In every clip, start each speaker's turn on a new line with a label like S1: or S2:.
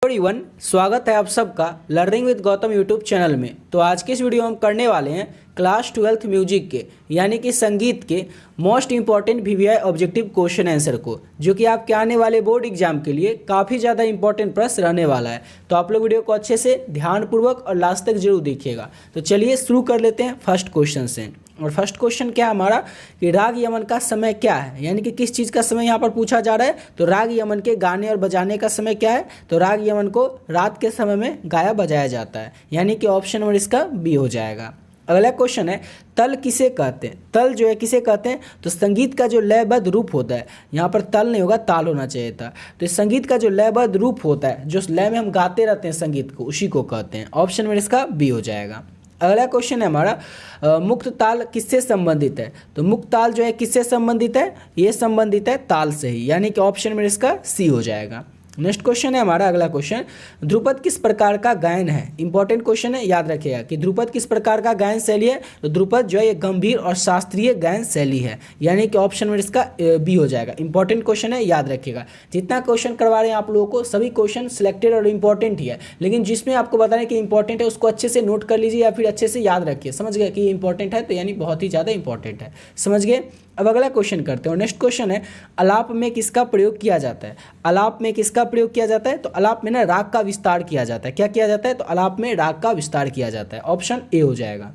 S1: Everyone, स्वागत है आप सबका learning with Gautam YouTube channel में। तो आज के इस वीडियो में हम करने वाले हैं क्लास 12th म्यूजिक के यानी कि संगीत के most important VVI objective question answer को, जो कि आपके आने वाले बोर्ड एग्जाम के लिए काफ़ी ज़्यादा इंपॉर्टेंट प्रश्न रहने वाला है। तो आप लोग वीडियो को अच्छे से ध्यानपूर्वक और लास्ट तक जरूर देखिएगा। तो चलिए शुरू कर लेते हैं फर्स्ट क्वेश्चन से। और फर्स्ट क्वेश्चन क्या है हमारा कि राग यमन का समय क्या है, यानी कि किस चीज़ का समय यहाँ पर पूछा जा रहा है। तो राग यमन के गाने और बजाने का समय क्या है। तो राग यमन को रात के समय में गाया बजाया जाता है, यानी कि ऑप्शन नंबर इसका बी हो जाएगा। अगला क्वेश्चन है तल किसे कहते हैं। तल जो है किसे कहते हैं। तो संगीत का जो लयबद्ध रूप होता है, यहाँ पर तल नहीं होगा ताल होना चाहिए था। तो इस संगीत का जो लयबद्ध रूप होता है, जो लय में हम गाते रहते हैं संगीत को, उसी को कहते हैं। ऑप्शन नंबर इसका बी हो जाएगा। अगला क्वेश्चन है हमारा मुक्त ताल किससे संबंधित है। तो मुक्त ताल जो है किससे संबंधित है, ये संबंधित है ताल से ही, यानी कि ऑप्शन में इसका सी हो जाएगा। नेक्स्ट क्वेश्चन है हमारा अगला क्वेश्चन, ध्रुपद किस प्रकार का गायन है। इंपॉर्टेंट क्वेश्चन है, याद रखिएगा कि ध्रुपद किस प्रकार का गायन शैली है। तो ध्रुपद जो है ये गंभीर और शास्त्रीय गायन शैली है, यानी कि ऑप्शन में इसका बी हो जाएगा। इंपॉर्टेंट क्वेश्चन है, याद रखिएगा। जितना क्वेश्चन करवा रहे हैं आप लोगों को सभी क्वेश्चन सिलेक्टेड और इंपॉर्टेंट ही है, लेकिन जिसमें आपको बता रहे हैं कि इंपॉर्टेंट है उसको अच्छे से नोट कर लीजिए या फिर अच्छे से याद रखिए। समझ गए कि इंपॉर्टेंट है तो यानी बहुत ही ज़्यादा इंपॉर्टेंट है। समझ गए। अब अगला क्वेश्चन करते हैं। और नेक्स्ट क्वेश्चन है आलाप में किसका प्रयोग किया जाता है। आलाप में किसका प्रयोग किया जाता है। तो आलाप में ना राग का विस्तार किया जाता है। क्या किया जाता है। तो आलाप में राग का विस्तार किया जाता है। ऑप्शन ए हो जाएगा।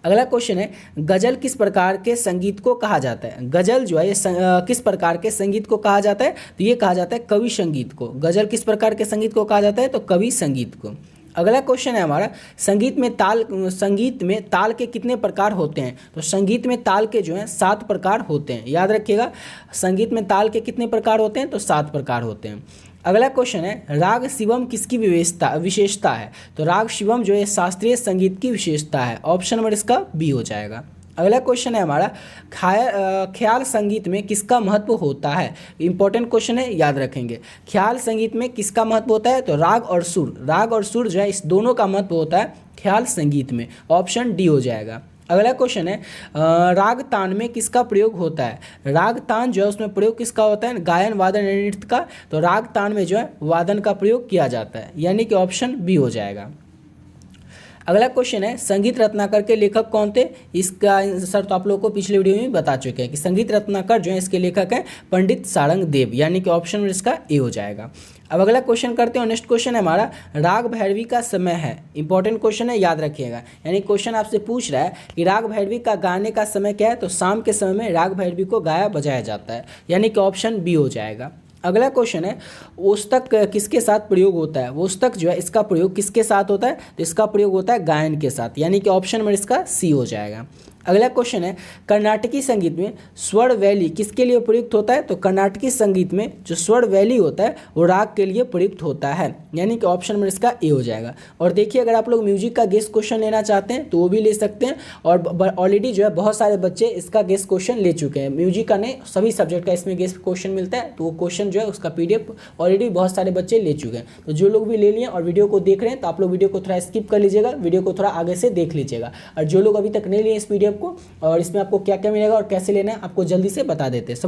S1: अगला क्वेश्चन है गजल किस प्रकार के संगीत को कहा जाता है। गजल जो है ये किस प्रकार के संगीत को कहा जाता है। तो ये कहा जाता है कवि संगीत को। गजल किस प्रकार के संगीत को कहा जाता है। तो कवि संगीत को। अगला क्वेश्चन है हमारा संगीत में ताल के कितने प्रकार होते हैं। तो संगीत में ताल के जो हैं 7 प्रकार होते हैं। याद रखिएगा, संगीत में ताल के कितने प्रकार होते हैं। तो 7 प्रकार होते हैं। अगला क्वेश्चन है राग शिवम किसकी विशेषता है। तो राग शिवम जो है शास्त्रीय संगीत की विशेषता है। ऑप्शन नंबर इसका बी हो जाएगा। अगला क्वेश्चन है हमारा ख्याल संगीत में किसका महत्व होता है। इंपॉर्टेंट क्वेश्चन है, याद रखेंगे। ख्याल संगीत में किसका महत्व होता है। तो राग और सुर जो है इस दोनों का महत्व होता है ख्याल संगीत में। ऑप्शन डी हो जाएगा। अगला क्वेश्चन है राग तान में किसका प्रयोग होता है। राग तान जो है उसमें प्रयोग किसका होता है। गायन वादन नृत्य का। तो राग तान में जो है वादन का प्रयोग किया जाता है, यानी कि ऑप्शन बी हो जाएगा। अगला क्वेश्चन है संगीत रत्नाकर के लेखक कौन थे। इसका आंसर तो आप लोगों को पिछले वीडियो में बता चुके हैं कि संगीत रत्नाकर जो है इसके लेखक हैं पंडित सारंग देव, यानी कि ऑप्शन में इसका ए हो जाएगा। अब अगला क्वेश्चन करते हैं। नेक्स्ट क्वेश्चन है हमारा राग भैरवी का समय है। इंपॉर्टेंट क्वेश्चन है, याद रखिएगा। यानी क्वेश्चन आपसे पूछ रहा है कि राग भैरवी का गाने का समय क्या है। तो शाम के समय में राग भैरवी को गाया बजाया जाता है, यानी कि ऑप्शन बी हो जाएगा। अगला क्वेश्चन है ओस्तक किसके साथ प्रयोग होता है। ओस्तक जो है इसका प्रयोग किसके साथ होता है। तो इसका प्रयोग होता है गायन के साथ, यानी कि ऑप्शन में इसका सी हो जाएगा। अगला क्वेश्चन है कर्नाटकी संगीत में स्वर वैली किसके लिए प्रयुक्त होता है। तो कर्नाटकी संगीत में जो स्वर वैली होता है वो राग के लिए प्रयुक्त होता है, यानी कि ऑप्शन में इसका ए हो जाएगा। और देखिए अगर आप लोग म्यूजिक का गेस्ट क्वेश्चन लेना चाहते हैं तो वो भी ले सकते हैं, और ऑलरेडी जो है बहुत सारे बच्चे इसका गेस्ट क्वेश्चन ले चुके हैं। म्यूजिक का नहीं, सभी सब्जेक्ट का इसमें गेस्ट क्वेश्चन मिलता है, तो वो क्वेश्चन जो है उसका PDF ऑलरेडी बहुत सारे बच्चे ले चुके हैं। तो जो लोग भी ले लिए और वीडियो को देख रहे हैं तो आप लोग वीडियो को थोड़ा स्किप कर लीजिएगा, वीडियो को थोड़ा आगे से देख लीजिएगा। और जो लोग अभी तक नहीं लिए इस PDF को और इसमें आपको क्या क्या मिलेगा और कैसे लेना है आपको जल्दी से बता देते हैं।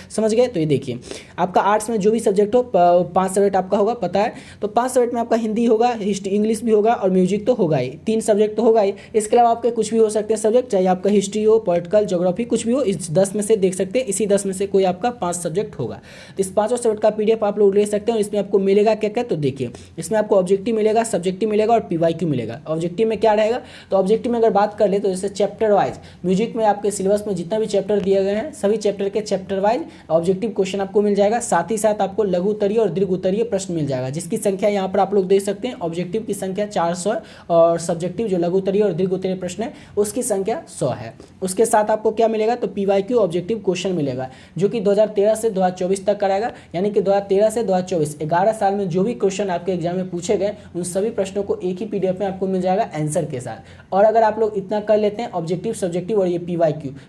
S1: समझ गए। तो ये देखिए आपका आर्ट्स में जो भी सब्जेक्ट हो 5 सब्जेक्ट आपका होगा, पता है। तो 5 सब्जेक्ट में आपका हिंदी होगा, हिस्ट्री इंग्लिश भी होगा और म्यूजिक तो होगा ही। 3 सब्जेक्ट तो होगा ही। इसके अलावा आपके कुछ भी हो सकते हैं सब्जेक्ट, चाहे आपका हिस्ट्री हो, पॉलिटिकल, ज्योग्राफी, कुछ भी हो। इस 10 में से देख सकते हैं, इसी 10 में से कोई आपका 5 सब्जेक्ट होगा। तो इस 5 सब्जेक्ट का PDF आप लोग ले सकते हैं। और इसमें आपको मिलेगा क्या क्या। तो देखिए इसमें आपको ऑब्जेक्टिव मिलेगा, सब्जेक्टिव मिलेगा और PYQ मिलेगा। ऑब्जेक्टिव में क्या रहेगा। तो ऑब्जेक्टिव में अगर बात कर ले तो जैसे चैप्टर वाइज म्यूजिक में आपके सिलेबस में जितना भी चैप्टर दिए गए हैं सभी चैप्टर के चैप्टर वाइज ऑब्जेक्टिव क्वेश्चन आपको मिल जाएगा। साथ ही साथ आपको लघु उत्तरीय और दीर्घ उत्तरीय प्रश्न मिल जाएगा, जिसकी संख्या यहाँ पर आप लोग देख सकते हैं। ऑब्जेक्टिव की संख्या 400 और सब्जेक्टिव जो लघु उत्तरीय और दीर्घ उत्तरीय प्रश्न है उसकी संख्या 100 है। उसके साथ आपको क्या मिलेगा। तो PYQ ऑब्जेक्टिव क्वेश्चन मिलेगा, जो कि 2013 से 2024 तक कराएगा, यानी कि 2013 से 2024 11 साल में जो भी क्वेश्चन आपके एग्जाम में पूछे गए उन सभी प्रश्नों को एक ही PDF में आपको मिल जाएगा आंसर के साथ। और अगर आप लोग इतना कर लेते हैं ऑब्जेक्टिव ऑब्जेक्टिव, सब्जेक्टिव और ये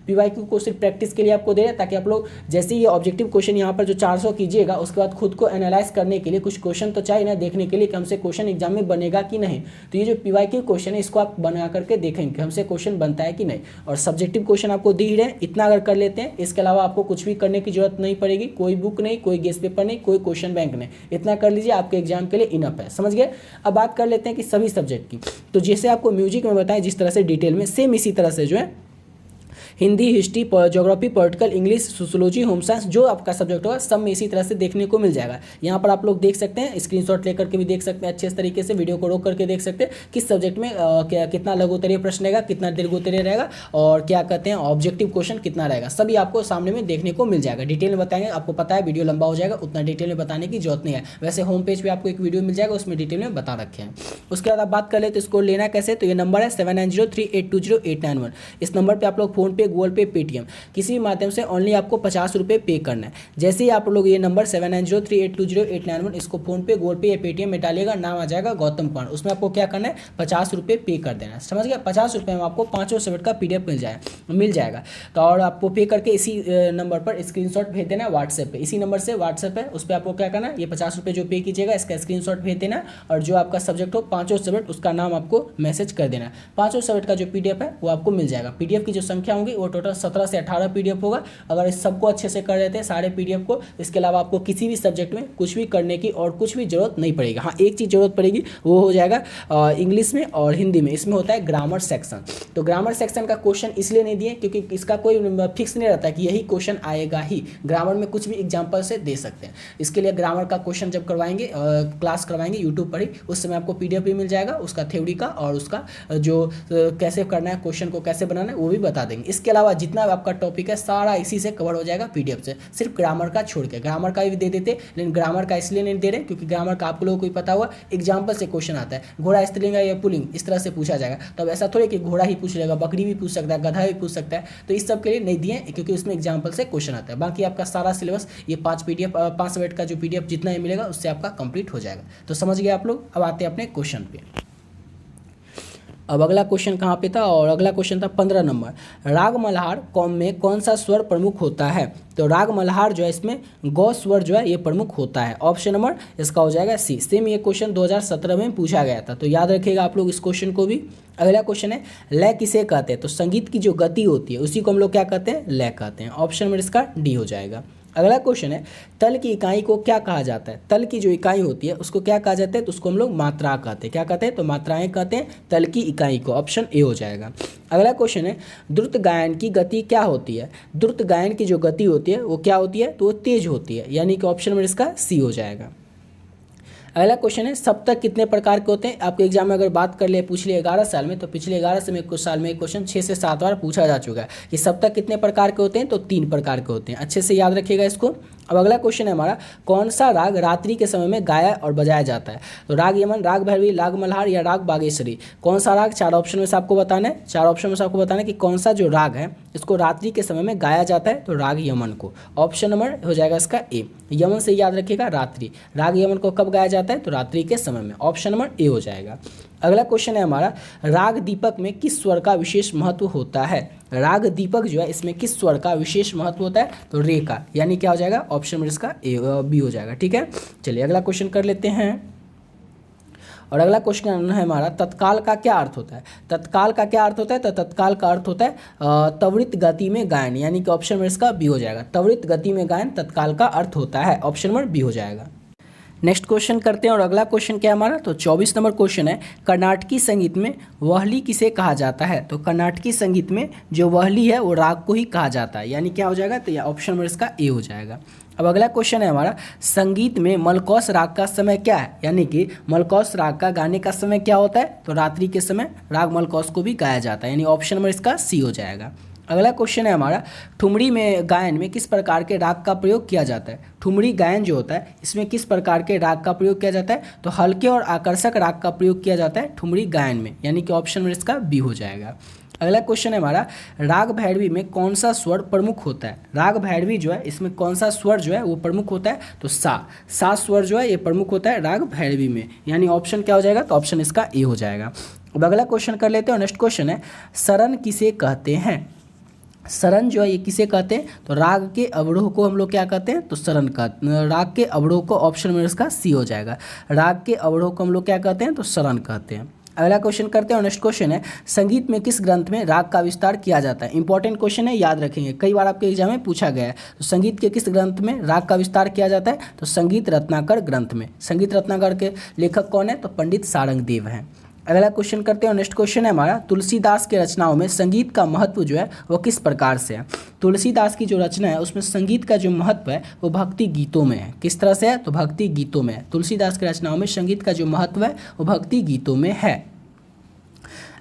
S1: पीवाईक्यू को सिर्फ प्रैक्टिस के लिए आपको दे रहे हैं, ताकि आप लोग जैसे ये ऑब्जेक्टिव क्वेश्चन यहाँ पर जो 400 कीजिएगा, उसके बाद खुद को एनालाइज करने के लिए कुछ क्वेश्चन तो चाहिए ना, देखने के लिए कि हमसे क्वेश्चन एग्जाम में बनेगा कि नहीं। तो ये जो पीवाईक्यू क्वेश्चन है इसको आप बना करके देखेंगे कि हमसे क्वेश्चन बनता है कि नहीं। और सब्जेक्टिव क्वेश्चन आपको दे ही रहे, इतना अगर कर लेते हैं, इसके अलावा आपको कुछ भी करने की जरूरत नहीं पड़ेगी, कोई बुक नहीं, कोई गेस्ट पेपर नहीं, कोई क्वेश्चन बैंक नहीं, इतना कर लीजिए, आपके एग्जाम के लिए इनफ है। समझ गए। अब बात कर लेते हैं कि सभी सब्जेक्ट की। तो जैसे आपको म्यूजिक में बताएं जिस तरह से डिटेल में, सेम इसी तरह से जो है Hindi, history, geography, political, English, sociology, home science, जो आपका सब्जेक्ट होगा सब में इसी तरह से देखने को मिल जाएगा। यहाँ पर आप लोग देख सकते हैं, स्क्रीनशॉट लेकर के भी देख सकते हैं, अच्छे तरीके से वीडियो को रोक करके देख सकते हैं किस सब्जेक्ट में कितना लघु उत्तरीय प्रश्न रहेगा, कितना दीर्घ उत्तरीय रहेगा, और क्या कहते हैं ऑब्जेक्टिव क्वेश्चन कितना रहेगा, सभी आपको सामने में देखने को मिल जाएगा। डिटेल में बताएंगे, आपको पता है वीडियो लंबा हो जाएगा, उतना डिटेल में बताने की जरूरत नहीं है। वैसे होम पेज पर आपको एक वीडियो मिल जाएगा, उसमें डिटेल में बता रखे हैं। उसके बाद आप बात कर ले तो इसको लेना कैसे, तो ये नंबर है 7903820891। इस नंबर पर आप लोग फोन पे, गूगल पे, पेटीएम किसी भी माध्यम से ओनली आपको 50 रुपये पे करना है। जैसे ही आप लोग ये नंबर 7903820891 इसको फोन पे, गूगल पे या पेटीएम में डालिएगा, नाम आ जाएगा गौतम कुमार, उसमें आपको क्या करना है 50 रुपये पे कर देना है। समझ गया। 50 रुपये में आपको 5 सब्जेक्ट का PDF मिल जाएगा। तो और आपको पे करके इसी नंबर पर स्क्रीनशॉट भेज देना व्हाट्सएप पे, इसी नंबर से व्हाट्सएप है, उस पर आपको क्या करना है, ये 50 रुपये जो पे कीजिएगा इसका स्क्रीनशॉट भेज देना, और जो आपका सब्जेक्ट हो 5 सब्जेक्ट उसका नाम आपको मैसेज कर देना। 5 सब्जेक्ट का जो PDF है वो आपको मिल जाएगा। PDF की जो संख्या होंगी वो टोटल 17 से 18 PDF होगा। अगर इस सबको अच्छे से कर देते हैं सारे PDF को, इसके अलावा आपको किसी भी सब्जेक्ट में कुछ भी करने की और कुछ भी जरूरत नहीं पड़ेगी। हाँ, एक चीज़ जरूरत पड़ेगी, वो हो जाएगा इंग्लिश में और हिंदी में। इसमें होता है ग्रामर सेक्शन। तो ग्रामर सेक्शन का क्वेश्चन इसलिए नहीं दिए क्योंकि इसका कोई फिक्स नहीं रहता कि यही क्वेश्चन आएगा ही। ग्रामर में कुछ भी एग्जाम्पल से दे सकते हैं। इसके लिए ग्रामर का क्वेश्चन जब करवाएंगे, क्लास करवाएंगे यूट्यूब पर ही, उस समय आपको PDF भी मिल जाएगा, उसका थ्योरी का और उसका जो कैसे करना है, क्वेश्चन को कैसे बनाना है वो भी बता देंगे। इसके अलावा जितना आपका टॉपिक है सारा इसी से कवर हो जाएगा PDF से, सिर्फ ग्रामर का छोड़ के। ग्रामर का भी दे देते, लेकिन ग्रामर का इसलिए नहीं दे रहे क्योंकि ग्रामर का आप लोगों को पता हुआ एग्जाम्पल से क्वेश्चन आता है, घोड़ा स्त्रीलिंग या पुल्लिंग इस तरह से पूछा जाएगा। तब ऐसा थोड़ी कि घोड़ा ही पूछ लेगा, बकरी भी पूछ सकता है, गधा भी पूछ सकता है। तो इस सब के लिए नहीं दिए क्योंकि उसमें एग्जाम्पल से क्वेश्चन आता है। बाकी आपका सारा सिलेबस ये 5 सब्जेक्ट का जो PDF जितना ही मिलेगा उससे आपका कंप्लीट हो जाएगा। तो समझ गए आप लोग। अब आते हैं अपने क्वेश्चन पे। अब अगला क्वेश्चन कहाँ पे था, और अगला क्वेश्चन था 15 नंबर। राग मल्हार कौम में कौन सा स्वर प्रमुख होता है। तो राग मल्हार जो है इसमें गौ स्वर जो है ये प्रमुख होता है। ऑप्शन नंबर इसका हो जाएगा C। सेम ये क्वेश्चन 2017 में पूछा गया था, तो याद रखिएगा आप लोग इस क्वेश्चन को भी। अगला क्वेश्चन है लय किसे कहते हैं। तो संगीत की जो गति होती है उसी को हम लोग क्या कहते हैं, लय कहते हैं। ऑप्शन नंबर इसका D हो जाएगा। अगला क्वेश्चन है तल की इकाई को क्या कहा जाता है। तल की जो इकाई होती है उसको क्या कहा जाता है, तो उसको हम लोग मात्रा कहते हैं। क्या कहते हैं, तो मात्राएं कहते हैं तल की इकाई को। ऑप्शन A हो जाएगा। अगला क्वेश्चन है द्रुत गायन की गति क्या होती है। द्रुत गायन की जो गति होती है वो क्या होती है, तो वो तेज होती है, यानी कि ऑप्शन नंबर इसका C हो जाएगा। अगला क्वेश्चन है सप्तक कितने प्रकार के होते हैं। आपके एग्जाम में अगर बात कर ले पिछले 11 साल में, तो पिछले 11 से में कुछ साल में क्वेश्चन 6 से 7 बार पूछा जा चुका है कि सप्तक कितने प्रकार के होते हैं, तो 3 प्रकार के होते हैं। अच्छे से याद रखिएगा इसको। अब अगला क्वेश्चन है हमारा कौन सा राग रात्रि के समय में गाया और बजाया जाता है। तो राग यमन, राग भैरवी, राग मल्हार या राग बागेश्वरी। कौन सा राग, 4 ऑप्शन में से आपको बताना है। 4 ऑप्शन में से आपको बताना है कि कौन सा जो राग है इसको रात्रि के समय में गाया जाता है, तो राग यमन को। ऑप्शन नंबर हो जाएगा इसका A। यमन से याद रखिएगा रात्रि। राग यमन को कब गाया जाता है, तो रात्रि के समय में। ऑप्शन नंबर A हो जाएगा। अगला क्वेश्चन है हमारा राग दीपक में किस स्वर का विशेष महत्व होता है। राग दीपक जो है इसमें किस स्वर का विशेष महत्व होता है, तो रे का, यानी क्या हो जाएगा, ऑप्शन नंबर इसका B हो जाएगा। ठीक है, चलिए अगला क्वेश्चन कर लेते हैं। और अगला क्वेश्चन है हमारा तत्काल का क्या अर्थ होता है। तत्काल का क्या अर्थ होता है, तो तत्काल का अर्थ होता है त्वरित गति में गायन, यानी कि ऑप्शन नंबर इसका B हो जाएगा। त्वरित गति में गायन तत्काल का अर्थ होता है। ऑप्शन नंबर B हो जाएगा। नेक्स्ट क्वेश्चन करते हैं। और अगला क्वेश्चन क्या है हमारा, तो 24 नंबर क्वेश्चन है कर्नाटकी संगीत में वहली किसे कहा जाता है। तो कर्नाटकी संगीत में जो वहली है वो राग को ही कहा जाता है, यानी क्या हो जाएगा, तो यह ऑप्शन नंबर इसका A हो जाएगा। अब अगला क्वेश्चन है हमारा संगीत में मलकौस राग का समय क्या है, यानी कि मलकौस राग का गाने का समय क्या होता है, तो रात्रि के समय राग मलकौस को भी गाया जाता है, यानी ऑप्शन नंबर इसका C हो जाएगा। अगला क्वेश्चन है हमारा ठुमरी में गायन में किस प्रकार के राग का प्रयोग किया जाता है। ठुमरी गायन जो होता है इसमें किस प्रकार के राग का प्रयोग किया जाता है, तो हल्के और आकर्षक राग का प्रयोग किया जाता है ठुमरी गायन में, यानी कि ऑप्शन नंबर इसका B हो जाएगा। अगला क्वेश्चन है हमारा राग भैरवी में कौन सा स्वर प्रमुख होता है। राग भैरवी जो है इसमें कौन सा स्वर जो है वो प्रमुख होता है, तो सा स्वर जो है ये प्रमुख होता है राग भैरवी में, यानी ऑप्शन क्या हो जाएगा, तो ऑप्शन इसका A हो जाएगा। अब अगला क्वेश्चन कर लेते हैं। और नेक्स्ट क्वेश्चन है शरण किसे कहते हैं। शरण जो है ये किसे कहते हैं, तो राग के अवरोह को हम लोग क्या कहते हैं, तो शरण कहते हैं। राग के अवरोह को ऑप्शन में इसका सी हो जाएगा। राग के अवरोह को हम लोग क्या कहते हैं, तो शरण कहते हैं। अगला क्वेश्चन करते हैं। और नेक्स्ट क्वेश्चन है संगीत में किस ग्रंथ में राग का विस्तार किया जाता है। इंपॉर्टेंट क्वेश्चन है, याद रखेंगे, कई बार आपके एग्जाम में पूछा गया है। तो संगीत के किस ग्रंथ में राग का विस्तार किया जाता है, तो संगीत रत्नाकर ग्रंथ में। संगीत रत्नाकर के लेखक कौन है, तो पंडित सारंगदेव हैं। अगला क्वेश्चन करते हैं। और नेक्स्ट क्वेश्चन है हमारा तुलसीदास के रचनाओं में संगीत का महत्व जो है वो किस प्रकार से है। तुलसीदास की जो रचना है उसमें संगीत का जो महत्व है वो भक्ति गीतों में है। किस तरह से है, तो भक्ति गीतों में है। तुलसीदास की रचनाओं में संगीत का जो महत्व है वो भक्ति गीतों में है।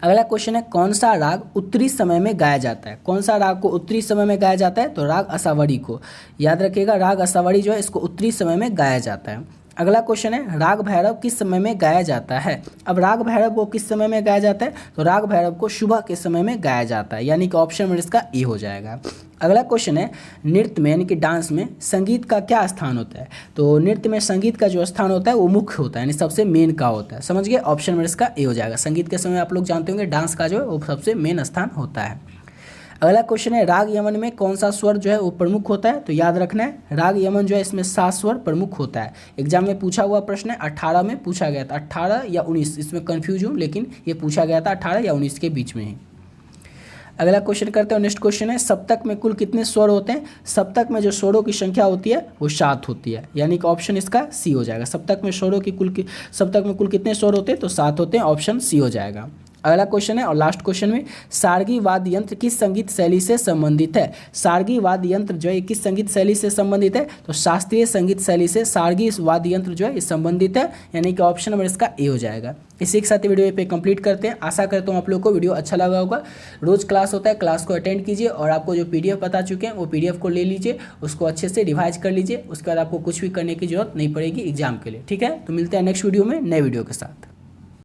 S1: अगला क्वेश्चन है कौन सा राग उत्तरी समय में गाया जाता है। कौन सा राग को उत्तरी समय में गाया जाता है, तो राग असावड़ी को। याद रखिएगा, राग असावड़ी जो है इसको उत्तरी समय में गाया जाता है। अगला क्वेश्चन है राग भैरव किस समय में गाया जाता है। अब राग भैरव को किस समय में गाया जाता है, तो राग भैरव को सुबह के समय में गाया जाता है, यानी कि ऑप्शन में इसका ए हो जाएगा। अगला क्वेश्चन है नृत्य में यानी कि डांस में संगीत का क्या स्थान होता है। तो नृत्य में संगीत का जो स्थान होता है वो मुख्य होता है, यानी सबसे मेन का होता है। समझ गए, ऑप्शन में इसका ए हो जाएगा। संगीत के समय आप लोग जानते होंगे डांस का जो है वो सबसे मेन स्थान होता है। अगला क्वेश्चन है राग यमन में कौन सा स्वर जो है वो प्रमुख होता है। तो याद रखना है राग यमन जो है इसमें 7 स्वर प्रमुख होता है। एग्जाम में पूछा हुआ प्रश्न है, 18 में पूछा गया था, 18 या 19, इसमें कन्फ्यूज हूँ, लेकिन ये पूछा गया था 18 या 19 के बीच में ही। अगला क्वेश्चन करते हैं। नेक्स्ट क्वेश्चन है सप्तक में कुल कितने स्वर होते हैं। सप्तक में जो स्वरों की संख्या होती है वो 7 होती है, यानी कि ऑप्शन इसका सी हो जाएगा। सप्तक में सप्तक में कुल कितने स्वर होते हैं, तो 7 होते हैं, ऑप्शन सी हो जाएगा। अगला क्वेश्चन है और लास्ट क्वेश्चन में सारंगी वाद्य यंत्र किस संगीत शैली से संबंधित है। सारंगी वाद्य यंत्र जो है किस संगीत शैली से संबंधित है, तो शास्त्रीय संगीत शैली से सारंगी वाद्य यंत्र जो है ये संबंधित है, यानी कि ऑप्शन नंबर इसका ए हो जाएगा। इसी के साथ वीडियो पे कंप्लीट करते हैं। आशा करता हूँ आप लोग को वीडियो अच्छा लगा होगा। रोज क्लास होता है, क्लास को अटेंड कीजिए और आपको जो पीडीएफ बता चुके हैं वो पीडीएफ को ले लीजिए, उसको अच्छे से रिवाइज कर लीजिए। उसके बाद आपको कुछ भी करने की जरूरत नहीं पड़ेगी एग्जाम के लिए। ठीक है, तो मिलते हैं नेक्स्ट वीडियो में नए वीडियो के साथ।